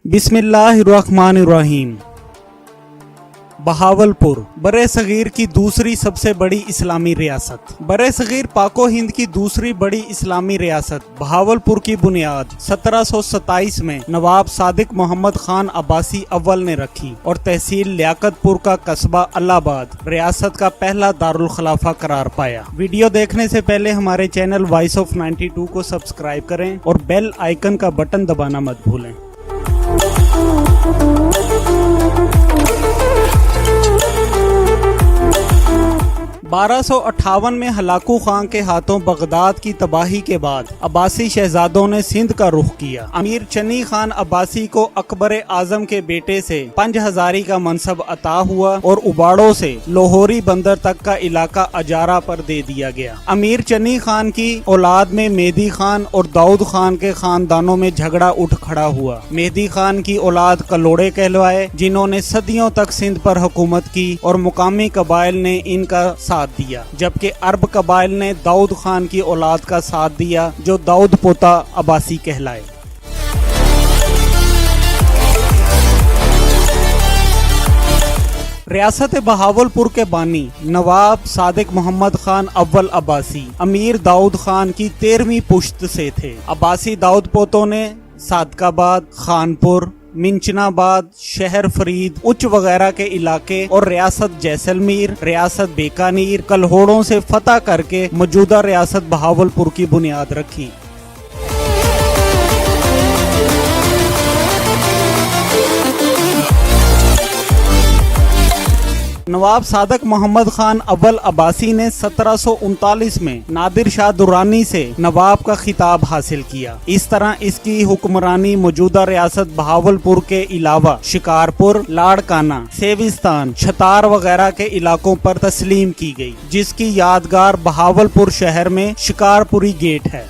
بسم اللہ الرحمن الرحیم۔ بہاولپور برے صغیر کی دوسری سب سے بڑی اسلامی ریاست۔ برے صغیر پاک و ہند کی دوسری بڑی اسلامی ریاست بہاولپور کی بنیاد 1727 میں نواب صادق محمد خان عباسی اول نے رکھی اور تحصیل لیاقت پور کا قصبہ الہ آباد ریاست کا پہلا دارالخلافہ قرار پایا۔ ویڈیو دیکھنے سے پہلے ہمارے چینل وائس آف 92 کو سبسکرائب کریں اور بیل آئیکن کا بٹن دبانا مت بھولیں۔ 1258 میں ہلاکو خان کے ہاتھوں بغداد کی تباہی کے بعد عباسی شہزادوں نے سندھ کا رخ کیا۔ امیر چنی خان عباسی کو اکبر اعظم کے بیٹے سے 5000 کا منصب عطا ہوا اور اباڑوں سے لاہوری بندر تک کا علاقہ اجارہ پر دے دیا گیا۔ امیر چنی خان کی اولاد میں مہدی خان اور داؤد خان کے خاندانوں میں جھگڑا اٹھ کھڑا ہوا۔ مہدی خان کی اولاد کلوڑے کہلوائے، جنہوں نے صدیوں تک سندھ پر حکومت کی اور مقامی قبائل نے ان کا ساتھ دیا، جبکہ عرب قبائل نے داؤد خان کی اولاد کا ساتھ دیا جو داؤد پوتا عباسی کہلائے۔ ریاست بہاولپور کے بانی نواب صادق محمد خان اول عباسی امیر داؤد خان کی 13ویں پشت سے تھے۔ عباسی داؤد پوتوں نے صادق آباد، خانپور، منچنا آباد، شہر فرید، اچ وغیرہ کے علاقے اور ریاست جیسلمیر، ریاست بیکانیر، کلہوڑوں سے فتح کر کے موجودہ ریاست بہاولپور کی بنیاد رکھی۔ نواب صادق محمد خان اول عباسی نے 1739 میں نادر شاہ درانی سے نواب کا خطاب حاصل کیا۔ اس طرح اس کی حکمرانی موجودہ ریاست بہاولپور کے علاوہ شکارپور، لاڑکانہ، سیوستان، چھتار وغیرہ کے علاقوں پر تسلیم کی گئی، جس کی یادگار بہاولپور شہر میں شکارپوری گیٹ ہے۔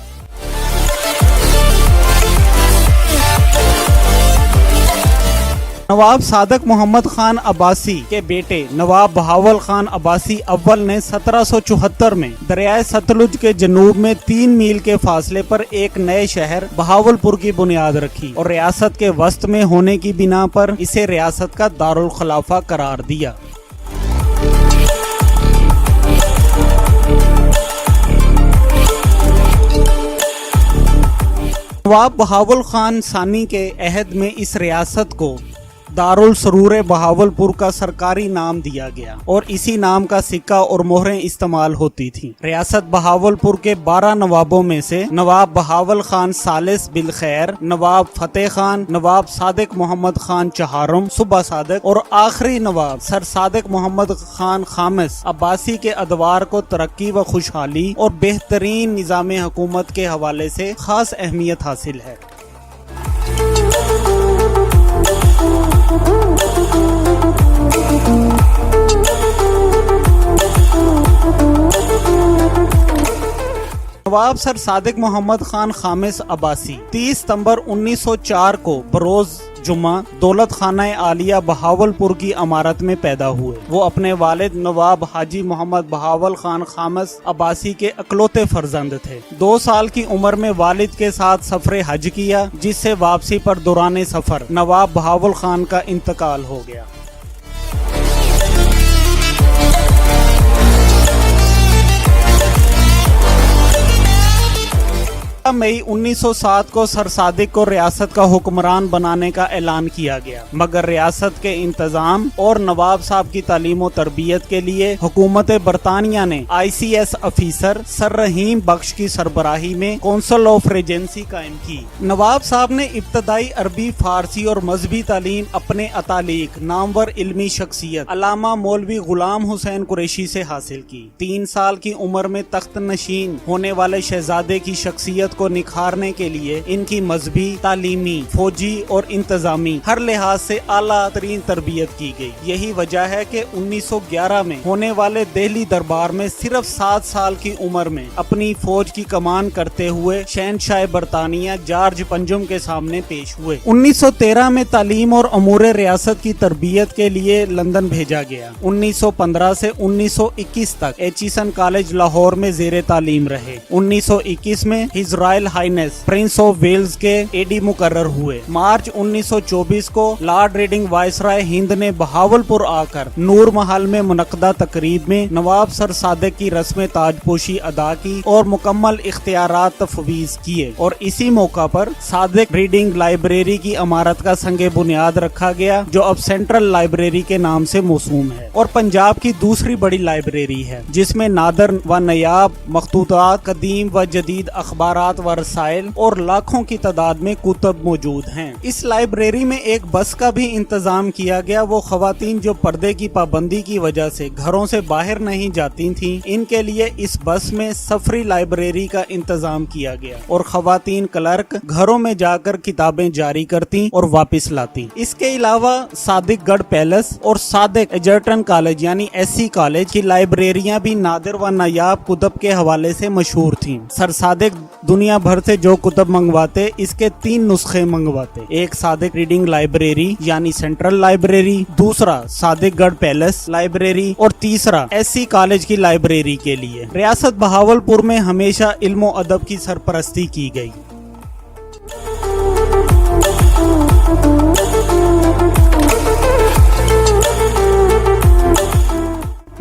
نواب صادق محمد خان عباسی کے بیٹے نواب بہاول خان عباسی اول نے 1774 میں دریائے ستلج کے جنوب میں 3 میل کے فاصلے پر ایک نئے شہر بہاولپور کی بنیاد رکھی اور ریاست کے وسط میں ہونے کی بنا پر اسے ریاست کا دارالخلافہ قرار دیا۔ نواب بہاول خان ثانی کے عہد میں اس ریاست کو دارالسرور بہاولپور کا سرکاری نام دیا گیا اور اسی نام کا سکہ اور مہریں استعمال ہوتی تھیں۔ ریاست بہاولپور کے 12 نوابوں میں سے نواب بہاول خان ثالث بالخیر، نواب فتح خان، نواب صادق محمد خان چہارم صبح صادق اور آخری نواب سر صادق محمد خان خامس عباسی کے ادوار کو ترقی و خوشحالی اور بہترین نظام حکومت کے حوالے سے خاص اہمیت حاصل ہے۔ نواب سر صادق محمد خان خامس عباسی 30 ستمبر 1904 کو بروز جمعہ دولت خانہ عالیہ بہاولپور کی عمارت میں پیدا ہوئے۔ وہ اپنے والد نواب حاجی محمد بہاول خان خامس عباسی کے اکلوتے فرزند تھے۔ 2 سال کی عمر میں والد کے ساتھ سفر حج کیا، جس سے واپسی پر دوران سفر نواب بہاول خان کا انتقال ہو گیا۔ مئی 1907 کو سر صادق کو ریاست کا حکمران بنانے کا اعلان کیا گیا، مگر ریاست کے انتظام اور نواب صاحب کی تعلیم و تربیت کے لیے حکومت برطانیہ نے ICS افیسر سر رحیم بخش کی سربراہی میں کونسل آف ریجنسی قائم کی۔ نواب صاحب نے ابتدائی عربی، فارسی اور مذہبی تعلیم اپنے اتالیق نامور علمی شخصیت علامہ مولوی غلام حسین قریشی سے حاصل کی۔ 3 سال کی عمر میں تخت نشین ہونے والے شہزادے کی شخصیت کو نکھارنے کے لیے ان کی مذہبی، تعلیمی، فوجی اور انتظامی ہر لحاظ سے اعلیٰ ترین تربیت کی گئی۔ یہی وجہ ہے کہ 1911 میں ہونے والے دہلی دربار میں صرف 7 سال کی عمر میں اپنی فوج کی کمان کرتے ہوئے شہنشاہ برطانیہ جارج پنجم کے سامنے پیش ہوئے۔ 1913 میں تعلیم اور امور ریاست کی تربیت کے لیے لندن بھیجا گیا۔ 1915 سے 1921 تک ایچیسن کالج لاہور میں زیر تعلیم رہے۔ 1921 میں his royal highness prince of Wales के एडी मुकर्रर हुए। मार्च 1924 को लॉर्ड रीडिंग वाइसराय हिंद ने बहावलपुर आकर नूर महल में मुनक्कदा तकरीब में नवाब सर सादिक की रस्म ताजपोशी अदा की और मुकम्मल इख्तियारात तफवीज किए और इसी मौका पर सादिक रीडिंग लाइब्रेरी की इमारत का संगे बुनियाद रखा गया, जो अब सेंट्रल लाइब्रेरी के नाम से मौसूम है और पंजाब की दूसरी बड़ी लाइब्रेरी है, जिसमें नादर व नयाब मखतूतात, कदीम व जदीद अखबारात व रसाइल और लाखों की तादाद में कुतब मौजूद हैं। इस लाइब्रेरी में एक बस का भी इंतजाम किया गया। वो खवातीन जो पर्दे की पाबंदी की वजह से घरों से बाहर नहीं जाती थीं, इनके लिए इस बस में सफरी लाइब्रेरी का इंतजाम किया गया और खवातीन क्लर्क घरों में जाकर किताबें जारी करती और वापस लाती। इसके अलावा सादिक गढ़ पैलेस और सादिक एजर्टन कॉलेज यानी एससी कॉलेज की लाइब्रेरियां भी नादिर व नायाब कुतब के हवाले से मशहूर थीं। सर सादिक दुनिया भर से जो कुतब मंगवाते, इसके 3 नुस्खे मंगवाते। एक सादिक रीडिंग लाइब्रेरी यानी सेंट्रल लाइब्रेरी, दूसरा सादिक गढ़ पैलेस लाइब्रेरी और तीसरा एससी कॉलेज की लाइब्रेरी के लिए। रियासत बहावलपुर में हमेशा इल्म व अदब की सरपरस्ती की गई।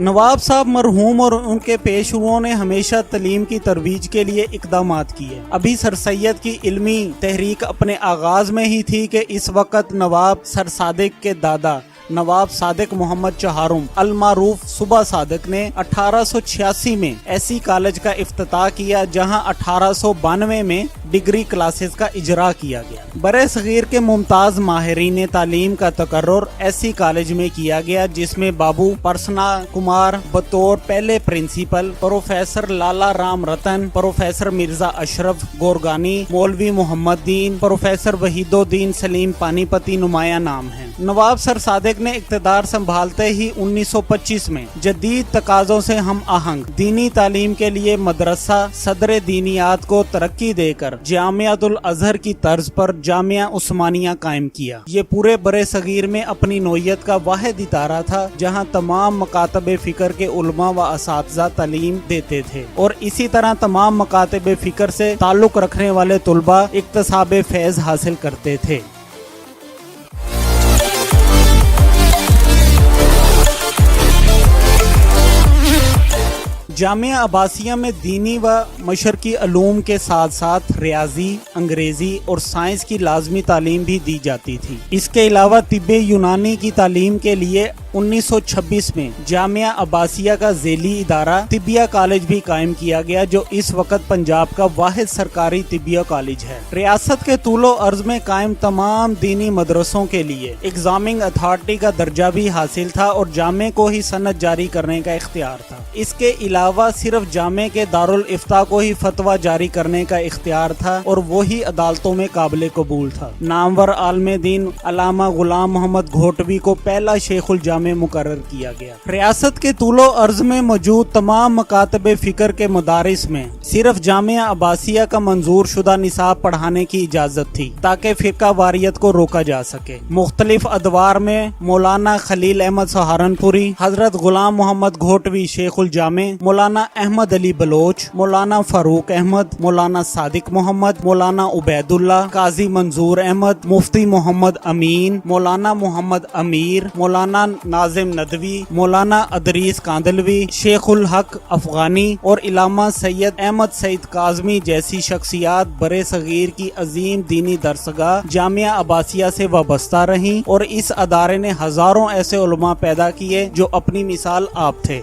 नवाब साहब मरहूम और उनके पेशरुओं ने हमेशा तालीम की तरवीज के लिए इकदामात किए। अभी सर सैयद की इल्मी तहरीक अपने आगाज में ही थी कि इस वक्त नवाब सर सादिक के दादा नवाब सादिक मोहम्मद चहारुम अल मारूफ सुबह सादिक ने 1886 में एससी कॉलेज का इफ्तिताह किया, जहां 1892 में डिग्री क्लासेस का इजरा किया गया। बरे सगीर के मुमताज माहिरीन तालीम का तकर्रुर एससी कॉलेज में किया गया, जिसमें बाबू परसना कुमार बतौर पहले प्रिंसिपल, प्रोफेसर लाला राम रतन, प्रोफेसर मिर्जा अशरफ गोरगानी, मौलवी मोहम्मद दीन, प्रोफेसर वहीदुद्दीन सलीम पानीपती नुमाया नाम है। नवाब सर सादिक ने इक़्तिदार संभालते ही 1925 में जदीद तकाज़ों से हम आहंग दीनी तालीम के लिए मदरसा सदर दीनियात को तरक्की देकर जामियातुल अजहर की तर्ज पर जामिया उस्मानिया कायम किया। ये पूरे बरे सगीर में अपनी नौइयत का वाहिद इदारा था, जहाँ तमाम मकातब फ़िक्र के उलमा व असातिज़ा तालीम देते थे और इसी तरह तमाम मकातब फ़िक्र से ताल्लुक़ रखने वाले तुलबा इक्तसाब फैज़ हासिल करते थे। जामिया अब्बासिया में दीनी व मशरकी अलूम के साथ साथ रियाजी, अंग्रेजी और साइंस की लाजमी तालीम भी दी जाती थी। इसके अलावा तिब्बे यूनानी की तालीम के लिए 1926 में जामिया अब्बासिया का ज़ेली इदारा तिब्बिया कॉलेज भी कायम किया गया, जो इस वक्त पंजाब का वाहिद सरकारी तिब्बिया कॉलेज है। रियासत के तूलो अर्ज में कायम तमाम दीनी मदरसों के लिए एग्जामिंग अथॉरिटी का दर्जा भी हासिल था और जामे को ही सनद जारी करने का इख्तियार था। इसके अलावा सिर्फ जामे के दारुल इफ्ता को ही फतवा जारी करने का इख्तियार था और वही अदालतों में काबिल कबूल था। नामवर आलमे दीन अल्लामा गुलाम मोहम्मद घोटवी को पहला शेखुल जामे मुकर्रर किया गया। रियासत के तूलो अर्ज में मौजूद तमाम मकातब फ़िक्र के मदारिस में सिर्फ जामिया अब्बासिया का मंजूर शुदा निसाब पढ़ाने की इजाजत थी, ताकि फ़िरका वारियत को रोका जा सके। मुख्तलिफ अदवार में मौलाना खलील अहमद सहारनपुरी, हजरत गुलाम मोहम्मद घोटवी शेखुल जामे, मौलाना अहमद अली बलोच, मौलाना फारूक अहमद, मौलाना सादिक मोहम्मद, मौलाना उबैदुल्ला, काजी मंजूर अहमद, मुफ्ती मोहम्मद अमीन, मौलाना मोहम्मद अमीर, मौलाना नाजिम नदवी, मौलाना अदरीस कांदलवी, शेखुल हक अफगानी और इलामा सैयद अहमद सईद काज़मी जैसी शख्सियात बरे सगीर की अजीम दीनी दरसगाह जामिया अब्बासिया से वाबस्ता रहीं और इस अदारे ने हजारों ऐसे उलमा पैदा किए जो अपनी मिसाल आप थे।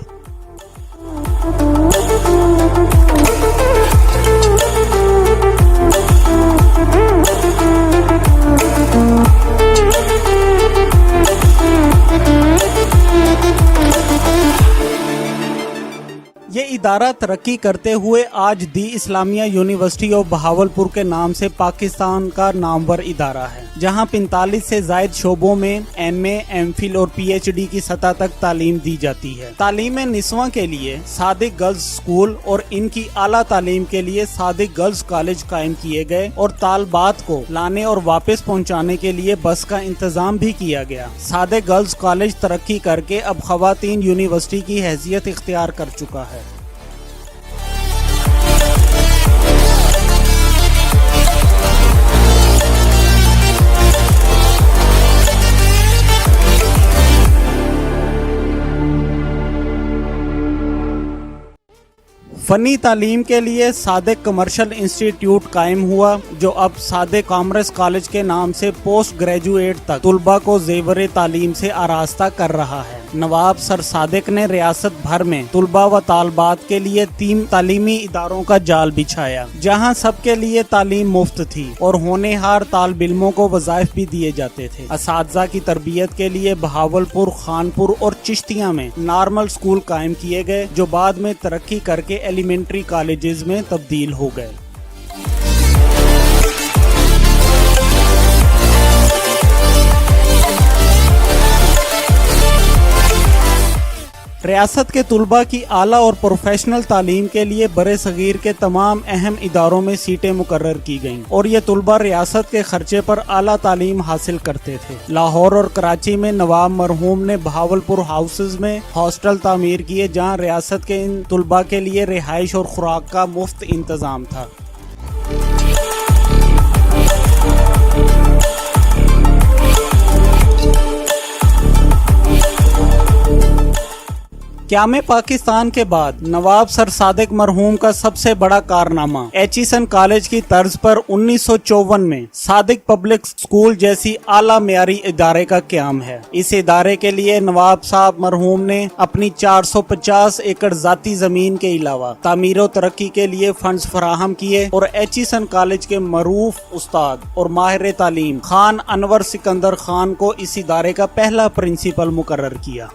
ये इदारा तरक्की करते हुए आज दी इस्लामिया यूनिवर्सिटी ऑफ बहावलपुर के नाम से पाकिस्तान का नामवर इदारा है, जहां 45 से जायद शोबों में MA, MPhil और PhD की सतह तक तालीम दी जाती है। तालीम निस्वां के लिए सादिक गर्ल्स स्कूल और इनकी आला तालीम के लिए सादिक गर्ल्स कॉलेज कायम किए गए और तालबात को लाने और वापस पहुंचाने के लिए बस का इंतजाम भी किया गया। सादिक गर्ल्स कॉलेज तरक्की करके अब खवातीन यूनिवर्सिटी की हैसियत इख्तियार कर चुका है। फनी तालीम के लिए सादिक कमर्शियल इंस्टीट्यूट कायम हुआ, जो अब सादिक कॉमर्स कॉलेज के नाम से पोस्ट ग्रेजुएट तक तुलबा को जेवर तालीम से आरास्ता कर रहा है। नवाब सर सादिक ने रियासत भर में तुलबा व तालबात के लिए 3 तालीमी इदारों का जाल बिछाया, जहां सबके लिए तालीम मुफ्त थी और होनहार तालिब इल्मों को वज़ाइफ भी दिए जाते थे। असातिज़ा की तरबियत के लिए बहावलपुर, खानपुर और चिश्तिया में नॉर्मल स्कूल कायम किए गए, जो बाद में तरक्की करके एलिमेंट्री कॉलेजेस में तब्दील हो गए। रियासत के तुलबा की आला और प्रोफेशनल तालीम के लिए बड़े सगीर के तमाम अहम इदारों में सीटें मुकर्रर की गईं और ये तुलबा रियासत के खर्चे पर आला तालीम हासिल करते थे। लाहौर और कराची में नवाब मरहूम ने बहावलपुर हाउसेज में हॉस्टल तामीर किए, जहाँ रियासत के इन तुलबा के लिए रिहाइश और खुराक का मुफ्त इंतजाम था। क़याम पाकिस्तान के बाद नवाब सर सादिक मरहूम का सबसे बड़ा कारनामा एचिसन कॉलेज की तर्ज पर 1954 में सादिक पब्लिक स्कूल जैसी आला मेयारी इदारे का क़याम है। इस इदारे के लिए नवाब साहब मरहूम ने अपनी 450 एकड़ ज़ाती ज़मीन के अलावा तामीर और तरक्की के लिए फंड्स फराहम किए और एचिसन कॉलेज के मरूफ उस्ताद और माहिर तालीम खान अनवर सिकंदर खान को इस इदारे का पहला प्रिंसिपल मुकर्रर किया।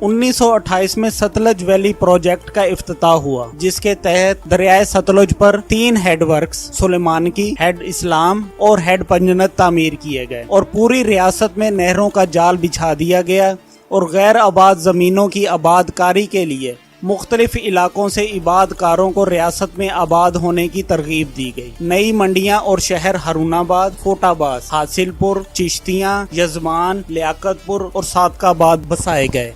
उन्नीस सौ 28 में सतलज वैली प्रोजेक्ट का इफ्तिताह हुआ, जिसके तहत दरियाए सतलुज पर 3 हेड वर्क्स सुलेमानकी, हेड इस्लाम और हेड पंजनत तामीर किए गए और पूरी रियासत में नहरों का जाल बिछा दिया गया और गैर आबाद जमीनों की आबादकारी के लिए मुख्तलिफ इलाकों से इबादकारों को रियासत में आबाद होने की तरगीब दी गई। नई मंडियां और शहर हारूनाबाद, कोटाबाद, हासिलपुर, चिश्तियां, यजमान, लियाकतपुर और सादकाबाद बसाए गए।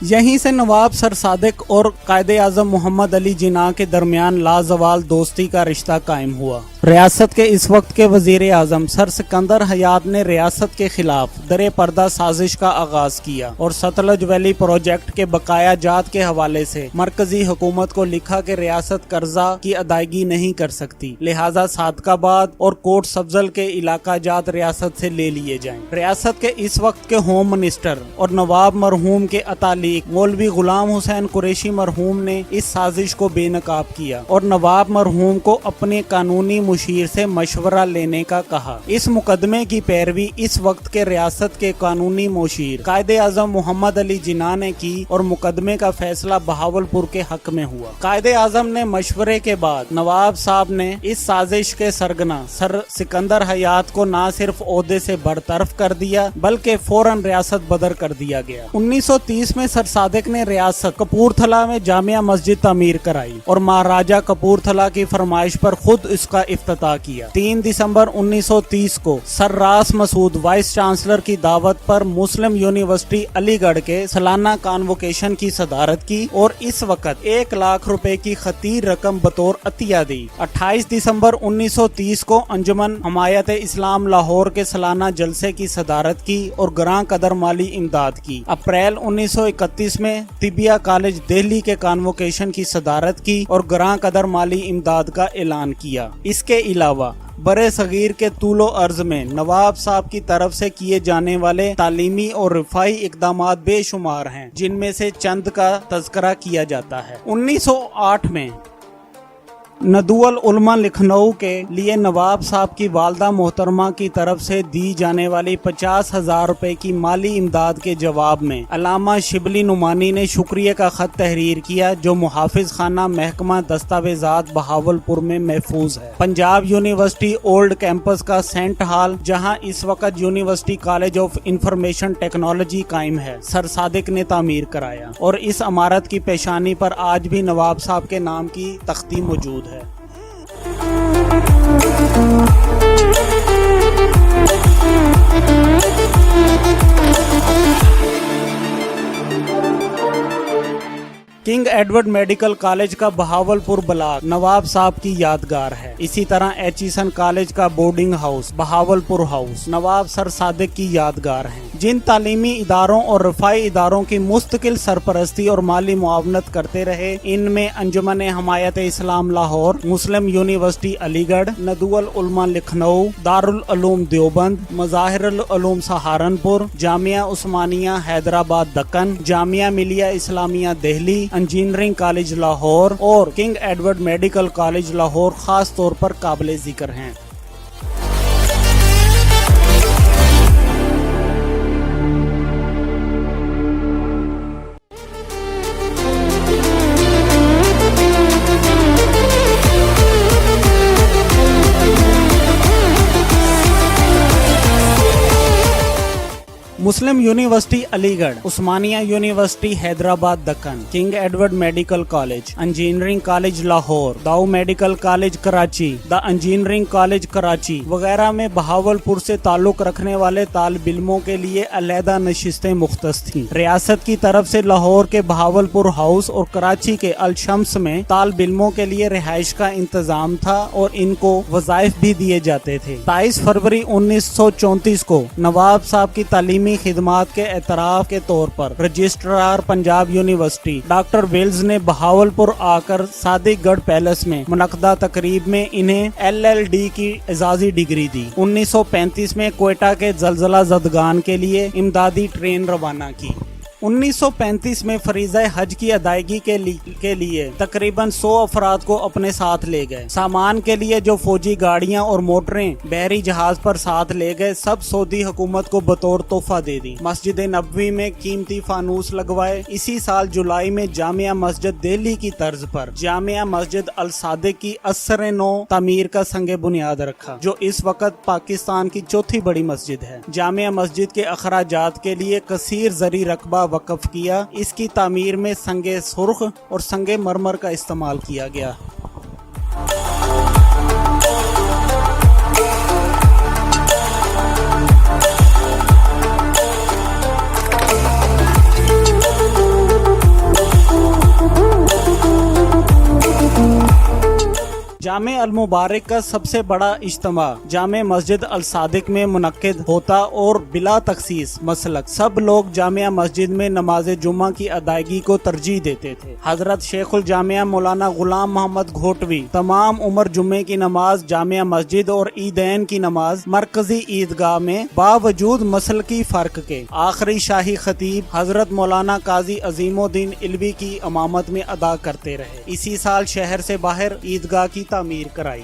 यहीं से नवाब सर सादिक और कायदे आज़म मोहम्मद अली जिन्ना के दरमियान लाजवाल दोस्ती का रिश्ता कायम हुआ। रियासत के इस वक्त के वजीर आज़म सर सिकंदर हयात ने रियासत के खिलाफ दरे पर्दा साजिश का आगाज किया और सतलज वैली प्रोजेक्ट के बकाया जात के हवाले से मरकजी हुकूमत को लिखा कि रियासत कर्जा की अदायगी नहीं कर सकती, लिहाजा सादकाबाद और कोट सब्जल के इलाका जात रियासत से ले लिए जाएं। रियासत के इस वक्त के होम मिनिस्टर और नवाब मरहूम के अताली मौलवी गुलाम हुसैन कुरैशी मरहूम ने इस साजिश को बेनकाब किया और नवाब मरहूम को अपने कानूनी मुशीर से मशवरा लेने का कहा। इस मुकदमे की पैरवी इस वक्त के रियासत के कानूनी मुशीर कायदे आज़म मोहम्मद अली जिन्ना ने की और मुकदमे का फैसला बहावलपुर के हक में हुआ। कायदे आज़म ने मशवरे के बाद नवाब साहब ने इस साजिश के सरगना सर सिकंदर हयात को न सिर्फ ओहदे से बरतरफ कर दिया, बल्कि फौरन रियासत बदर कर दिया गया। 1930 में सर सादिक ने रियासत कपूरथला में जामिया मस्जिद तामीर कराई और महाराजा कपूरथला की फरमाइश पर खुद इसका इफ्तिताह किया। 3 दिसंबर 1930 को सर रास मसूद वाइस चांसलर की दावत पर मुस्लिम यूनिवर्सिटी अलीगढ़ के सालाना कॉन्वोकेशन की सदारत की और इस वक्त 1 लाख रुपए की खतीर रकम बतौर अतिया दी। 28 दिसंबर 1930 को अंजुमन हमायत इस्लाम लाहौर के सालाना जलसे की सदारत की और ग्रां कदर माली इमदाद की। अप्रैल 1931 में तिबिया कॉलेज दिल्ली के कॉन्वोकेशन की सदारत की और ग्रां कदर माली इमदाद का ऐलान किया। इसके अलावा बड़े सगीर के तूलो अर्ज में नवाब साहब की तरफ से किए जाने वाले तालीमी और रिफाई इकदामात बेशुमार हैं, जिनमें से चंद का तज़किरा किया जाता है। 1908 में नदुअल उलमा लखनऊ के लिए नवाब साहब की वालदा मोहतरमा की तरफ से दी जाने वाली 50,000 रुपए की माली इमदाद के जवाब में अलामा शिबली नुमानी ने शुक्रिया का खत तहरीर किया, जो मुहाफिज खाना महकमा दस्तावेजात बहावलपुर में महफूज है। पंजाब यूनिवर्सिटी ओल्ड कैंपस का सेंट हॉल, जहां इस वक्त university college of information technology कायम है, सर सादिक ने तामीर कराया और इस इमारत की पेशानी पर आज भी नवाब साहब के नाम की तख्ती मौजूद है। کنگ ایڈورڈ میڈیکل کالج کا بہاولپور بلاک نواب صاحب کی یادگار ہے. اسی طرح ایچیسن کالج کا بورڈنگ ہاؤس بہاولپور ہاؤس نواب سر صادق کی یادگار ہیں. جن تعلیمی اداروں اور رفاہی اداروں کی مستقل سرپرستی اور مالی معاونت کرتے رہے ان میں انجمن حمایت اسلام لاہور، مسلم یونیورسٹی علی گڑھ، ندوۃ العلماء لکھنؤ، دارالعلوم دیوبند، مظاہر العلوم سہارنپور، جامعہ عثمانیہ حیدرآباد دکن، جامعہ ملیہ اسلامیہ دہلی، انجینئرنگ کالج لاہور اور king Edward Medical college Lahore خاص طور پر قابل ذکر ہیں. مسلم University Aligarh, Osmania University Hyderabad Deccan, King Edward Medical College, Engineering College Lahore, Dow Medical College Karachi, دا انجینئرنگ کالج کراچی وغیرہ میں بہاولپور سے تعلق رکھنے والے طالب علموں کے لیے علیحدہ نشستیں مختص تھیں. ریاست کی طرف سے لاہور کے بہاولپور ہاؤس اور کراچی کے الشمس میں طالب علموں کے لیے رہائش کا انتظام تھا اور ان کو وظائف بھی دیے جاتے تھے. 23 فروری 1934 کو نواب صاحب کی تعلیمی خدمات کے اعتراف کے طور پر registrar Punjab University doctor Wells نے بہاولپور آ کر صادق گڑھ پیلس میں منعقدہ تقریب میں انہیں LL.D کی اعزازی ڈگری دی. 1935 میں کوئٹہ کے زلزلہ زدگان کے لیے امدادی ٹرین روانہ کی. 1935 میں فریضہ حج کی ادائیگی کے لیے تقریباً 100 افراد کو اپنے ساتھ لے گئے. سامان کے لیے جو فوجی گاڑیاں اور موٹریں بحری جہاز پر ساتھ لے گئے سب سعودی حکومت کو بطور تحفہ دے دی. مسجد نبوی میں قیمتی فانوس لگوائے. اسی سال جولائی میں جامعہ مسجد دہلی کی طرز پر جامعہ مسجد الصادق کی عصر نو تعمیر کا سنگ بنیاد رکھا جو اس وقت پاکستان کی چوتھی بڑی مسجد ہے. جامعہ مسجد کے اخراجات کے لیے کثیر زرعی رقبہ وقف کیا. اس کی تعمیر میں سنگ سرخ اور سنگ مرمر کا استعمال کیا گیا. جامع المبارک کا سب سے بڑا اجتماع جامع مسجد الصادق میں منعقد ہوتا اور بلا تخصیص مسلک سب لوگ جامعہ مسجد میں نماز جمعہ کی ادائیگی کو ترجیح دیتے تھے. حضرت شیخ الجامعہ مولانا غلام محمد گھوٹوی تمام عمر جمعے کی نماز جامعہ مسجد اور عیدین کی نماز مرکزی عیدگاہ میں باوجود مسلکی فرق کے آخری شاہی خطیب حضرت مولانا قاضی عظیم الدین علوی کی امامت میں ادا کرتے رہے. اسی سال شہر سے باہر عیدگاہ کی تعمیر کرائی.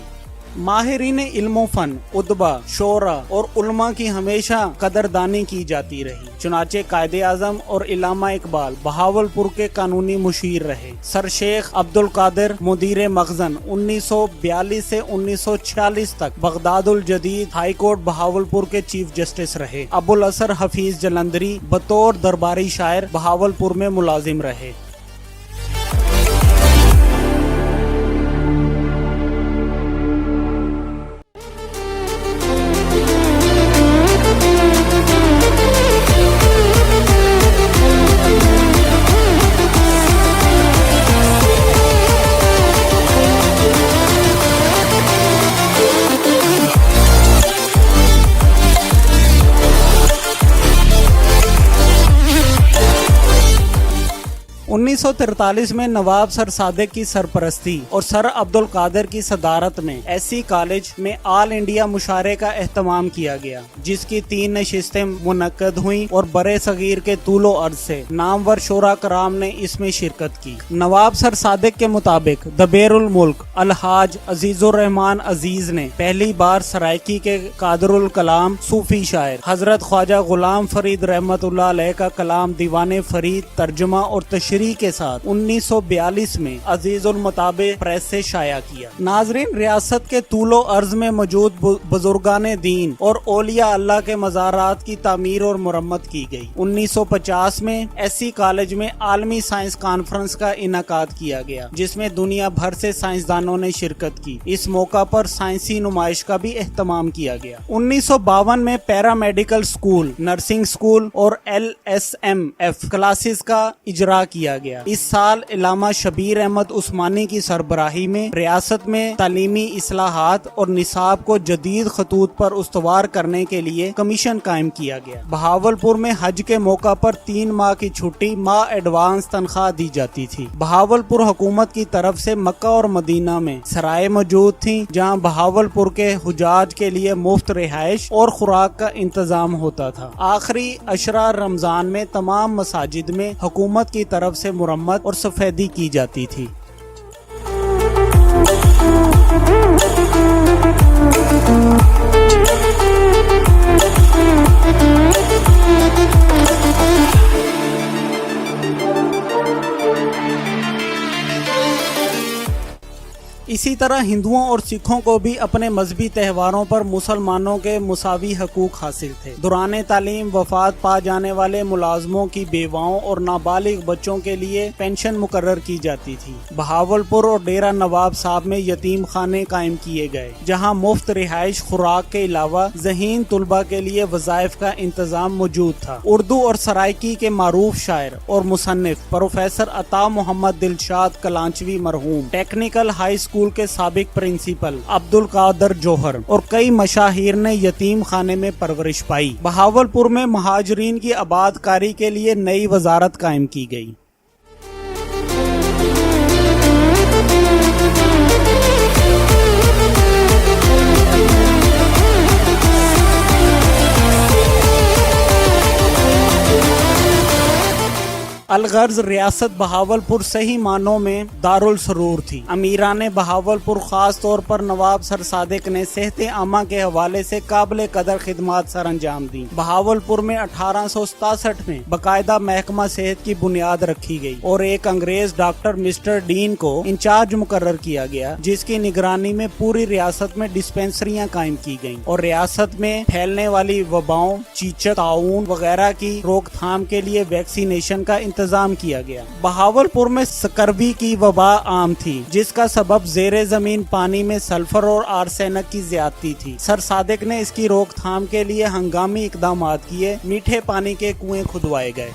ماہرین علم و فن، ادبا، شعراء اور علماء کی ہمیشہ قدردانی کی جاتی رہی. چنانچہ قائد اعظم اور علامہ اقبال بہاولپور کے قانونی مشیر رہے. سر شیخ عبد القادر مدیر مخزن 1942 سے 1946 تک بغداد الجدید ہائی کورٹ بہاولپور کے چیف جسٹس رہے. ابو الاسر حفیظ جلندری بطور درباری شاعر بہاولپور میں ملازم رہے. انیس سو 1943 میں نواب سر صادق کی سرپرستی اور سر عبد القادر کی صدارت میں ایسی کالج میں آل انڈیا مشاعرے کا اہتمام کیا گیا جس کی 3 نشستیں منعقد ہوئیں اور برے صغیر کے طول و عرض سے نامور شعراء کرام نے اس میں شرکت کی. نواب سر صادق کے مطابق دبیر الملک الحاج عزیز الرحمان عزیز نے پہلی بار سرائکی کے قادر الکلام صوفی شاعر حضرت خواجہ غلام فرید رحمت اللہ علیہ کا کلام دیوان فرید ترجمہ اور تشریح کے ساتھ 1942 میں عزیز المطابع پریس سے شائع کیا. ناظرین، ریاست کے طول و عرض میں موجود بزرگان دین اور اولیاء اللہ کے مزارات کی تعمیر اور مرمت کی گئی. 1950 میں ایسی کالج میں عالمی سائنس کانفرنس کا انعقاد کیا گیا جس میں دنیا بھر سے سائنسدانوں نے شرکت کی. اس موقع پر سائنسی نمائش کا بھی اہتمام کیا گیا. 1952 میں پیرا میڈیکل سکول، نرسنگ سکول اور LSMF کلاسز کا اجرا کیا گیا. इस साल इलामा शबीर अहमद उस्मानी की सरबराही में रियासत में तालीमी इस्लाहात और निसाब को जदीद खतूत पर उस्तवार करने के लिए कमीशन कायम किया गया। बहावलपुर में हज के मौका पर 3 माह की छुट्टी माह एडवांस तनख्वाह दी जाती थी। बहावलपुर हुकूमत की तरफ से मक्का और मदीना में सराय मौजूद थी, जहां बहावलपुर के हुजाज के लिए मुफ्त रिहाइश और खुराक का इंतजाम होता था। आखिरी अशरा रमजान में तमाम मसाजिद में हुकूमत की तरफ से मुरम्मत और सफेदी की जाती थी। इसी तरह हिंदुओं और सिखों को भी अपने मजहबी त्योहारों पर मुसलमानों के मुसावी हकूक हासिल थे। दौरान तालीम वफात पा जाने वाले मुलाजमों की बेवाओं और नाबालिग बच्चों के लिए पेंशन मुकर्रर की जाती थी। बहावलपुर और डेरा नवाब साहब में यतीम खाने कायम किए गए, जहां मुफ्त रिहाइश, खुराक के अलावा ज़हीन तुलबा के लिए वज़ाइफ का इंतजाम मौजूद था। उर्दू और सराइकी के मारूफ शायर और मुसन्निफ प्रोफेसर अता मोहम्मद दिलशाद कलांचवी मरहूम, टेक्निकल हाई स्कूल के साबिक प्रिंसिपल अब्दुल कादर जौहर और कई मशाहिर ने यतीम खाने में परवरिश पाई। बहावलपुर में महाजरीन की आबादकारी के लिए नई वजारत कायम की गई। अलगर्ज रियासत बहावलपुर सही मानों में दारुल सरूर थी। अमीरान बहावलपुर खास तौर पर नवाब सर सादिक ने सेहत आमा के हवाले से काबिल कदर खिदमात सर अंजाम दी। बहावलपुर में 1867 में बाकायदा महकमा सेहत की बुनियाद रखी गई और एक अंग्रेज डॉक्टर मिस्टर डीन को इंचार्ज मुकर्रर किया गया, जिसकी निगरानी में पूरी रियासत में डिस्पेंसरियां कायम की गयी और रियासत में फैलने वाली वबाओं, चीचक, ताउन वगैरह की रोकथाम के लिए वैक्सीनेशन का इंतजाम किया गया। बहावलपुर में स्कर्वी की वबा आम थी, जिसका सबब ज़ेरे जमीन पानी में सल्फर और आर्सेनिक की ज्यादती थी। सर सादिक ने इसकी रोकथाम के लिए हंगामी इकदामात किए। मीठे पानी के कुएं खुदवाए गए।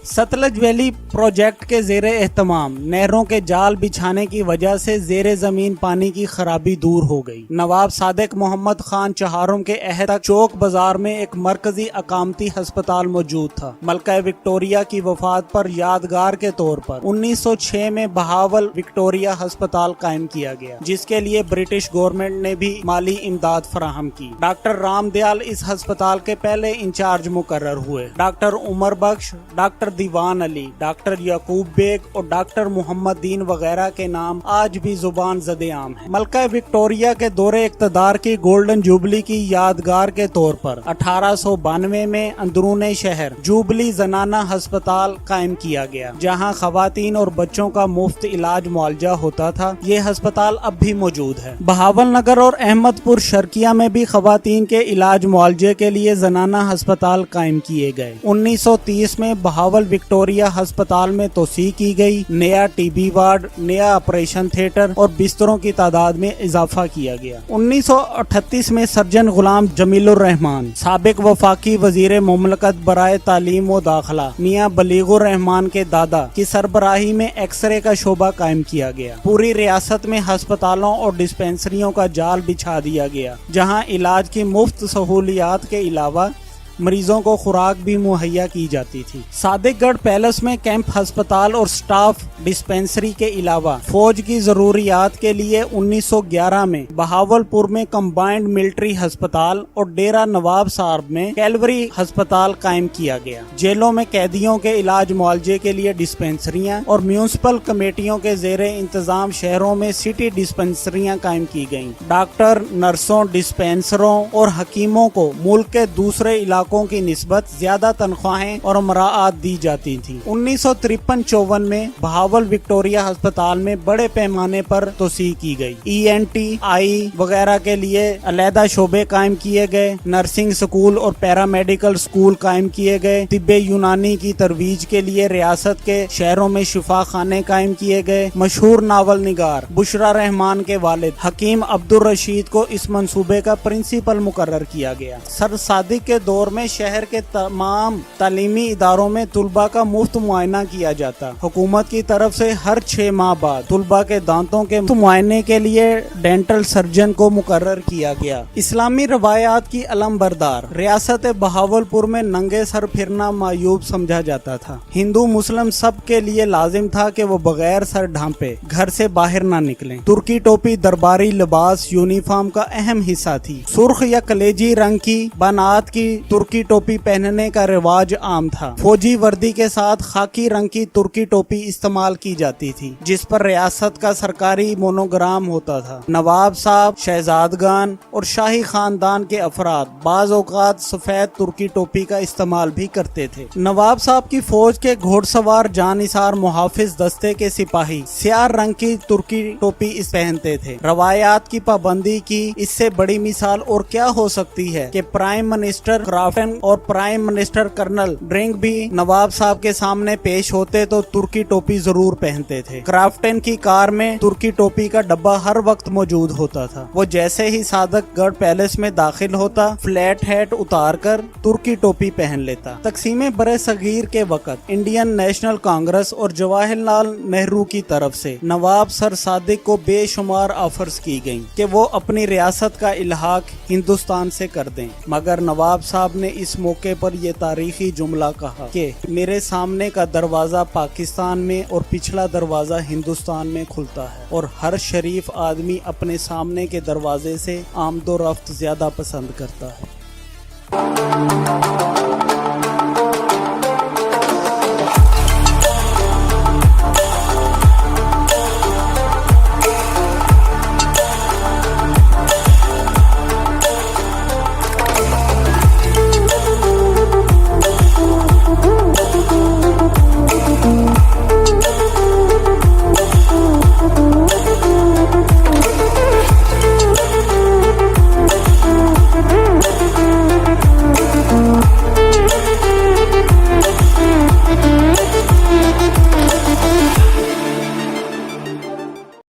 सतलज वैली प्रोजेक्ट के ज़ेरे एहतमाम नहरों के जाल बिछाने की वजह से ज़ेरे ज़मीन पानी की खराबी दूर हो गई। नवाब सादिक मोहम्मद खान चहारुम के अहद तक चौक बाजार में एक मरकजी अकामती हस्पताल मौजूद था। मलका विक्टोरिया की वफात पर यादगार के तौर पर 1906 में बहावल विक्टोरिया हस्पताल कायम किया गया, जिसके लिए ब्रिटिश गवर्नमेंट ने भी माली इमदाद फराहम की। डॉक्टर रामदयाल इस हस्पताल के पहले इंचार्ज मुकर्रर हुए। डॉक्टर उमर बख्श, डॉक्टर दीवान अली, डॉक्टर याकूब बेग और डॉक्टर मोहम्मद दीन वगैरह के नाम आज भी जुबान ज़दे आम है। मलका विक्टोरिया के दौरे इक़्तिदार की गोल्डन जुबली की यादगार के तौर पर 1892 में अंदरूने शहर जुबली जनाना हस्पताल कायम किया गया, जहां खवातीन और बच्चों का मुफ्त इलाज मुआवजा होता था। ये हस्पताल अब भी मौजूद है। बहावल नगर और अहमदपुर शर्किया में भी खवातीन के इलाज मुआवजे के लिए जनाना हस्पताल कायम किए गए। 1930 में बहावल विक्टोरिया अस्पताल में तोसी की गई। नया टीबी वार्ड, नया ऑपरेशन थिएटर और बिस्तरों की तादाद में इजाफा किया गया। 1938 में सर्जन गुलाम जमीलुर रहमान, साबिक वफाकी वजीर मुमलकत बराए तालीम व दाखिला मियां बलीगुर रहमान के दादा की सरबराही में एक्सरे का शोबा कायम किया गया। पूरी रियासत में अस्पतालों और डिस्पेंसरियों का जाल बिछा दिया गया, जहां इलाज की मुफ्त सहूलियात के अलावा मरीजों को खुराक भी मुहैया की जाती थी। सादिकगढ़ पैलेस में कैंप अस्पताल और स्टाफ डिस्पेंसरी के अलावा फौज की जरूरियात के लिए 1911 में बहावलपुर में कंबाइंड मिलिट्री अस्पताल और डेरा नवाब साहब में कैलवरी अस्पताल कायम किया गया। जेलों में कैदियों के इलाज मुआवजे के लिए डिस्पेंसरियां और म्यूनिसिपल कमेटियों के जेरे इंतजाम शहरों में सिटी डिस्पेंसरियां कायम की गयी। डॉक्टर, नर्सों, डिस्पेंसरों और हकीमों को मुल्क के दूसरे इलाकों علاقوں کی نسبت زیادہ تنخواہیں اور مراعات دی جاتی تھیں۔ 1953-54 میں بہاول وکٹوریہ ہسپتال میں بڑے پیمانے پر توسیع کی گئی۔ ENT آئی وغیرہ کے لیے علیحدہ شعبے قائم کیے گئے، نرسنگ سکول اور پیرامیڈیکل سکول قائم کیے گئے، طب یونانی کی ترویج کے لیے ریاست کے شہروں میں شفا خانے قائم کیے گئے۔ مشہور ناول نگار بشرا رحمان کے والد حکیم عبد الرشید کو اس منصوبے کا پرنسپل مقرر کیا گیا۔ سر صادق کے دور میں شہر کے تمام تعلیمی اداروں میں طلباء کا مفت معائنہ کیا جاتا۔ حکومت کی طرف سے ہر 6 ماہ بعد طلباء کے دانتوں کے معائنے کے لیے ڈینٹل سرجن کو مقرر کیا گیا۔ اسلامی روایات کی علم بردار ریاست بہاولپور میں ننگے سر پھرنا معیوب سمجھا جاتا تھا۔ ہندو مسلم سب کے لیے لازم تھا کہ وہ بغیر سر ڈھانپے گھر سے باہر نہ نکلیں۔ ترکی ٹوپی درباری لباس یونیفارم کا اہم حصہ تھی۔ سرخ یا کلیجی رنگ کی بنات کی ترکی ٹوپی پہننے کا رواج عام تھا۔ فوجی وردی کے ساتھ خاکی رنگ کی ترکی ٹوپی استعمال کی جاتی تھی جس پر ریاست کا سرکاری مونوگرام ہوتا تھا۔ نواب صاحب، شہزادگان اور شاہی خاندان کے افراد بعض اوقات سفید ترکی ٹوپی کا استعمال بھی کرتے تھے۔ نواب صاحب کی فوج کے گھوڑ سوار جانثار محافظ دستے کے سپاہی سیاہ رنگ کی ترکی ٹوپی پہنتے تھے۔ روایات کی پابندی کی اس سے بڑی مثال اور کیا ہو سکتی ہے کہ پرائم منسٹر کرافٹن اور پرائم منسٹر کرنل ڈرنگ بھی نواب صاحب کے سامنے پیش ہوتے تو ترکی ٹوپی ضرور پہنتے تھے۔ کرافٹن کی کار میں ترکی ٹوپی کا ڈبہ ہر وقت موجود ہوتا تھا۔ وہ جیسے ہی صادق گڑھ پیلس میں داخل ہوتا فلیٹ ہیٹ اتار کر ترکی ٹوپی پہن لیتا۔ تقسیم برِ صغیر کے وقت انڈین نیشنل کانگریس اور جواہر لال نہرو کی طرف سے نواب سر صادق کو بے شمار آفرز کی گئیں کہ وہ اپنی ریاست کا الحاق ہندوستان سے کر دیں، مگر نواب صاحب نے اس موقع پر یہ تاریخی جملہ کہا کہ میرے سامنے کا دروازہ پاکستان میں اور پچھلا دروازہ ہندوستان میں کھلتا ہے، اور ہر شریف آدمی اپنے سامنے کے دروازے سے آمد و رفت زیادہ پسند کرتا ہے۔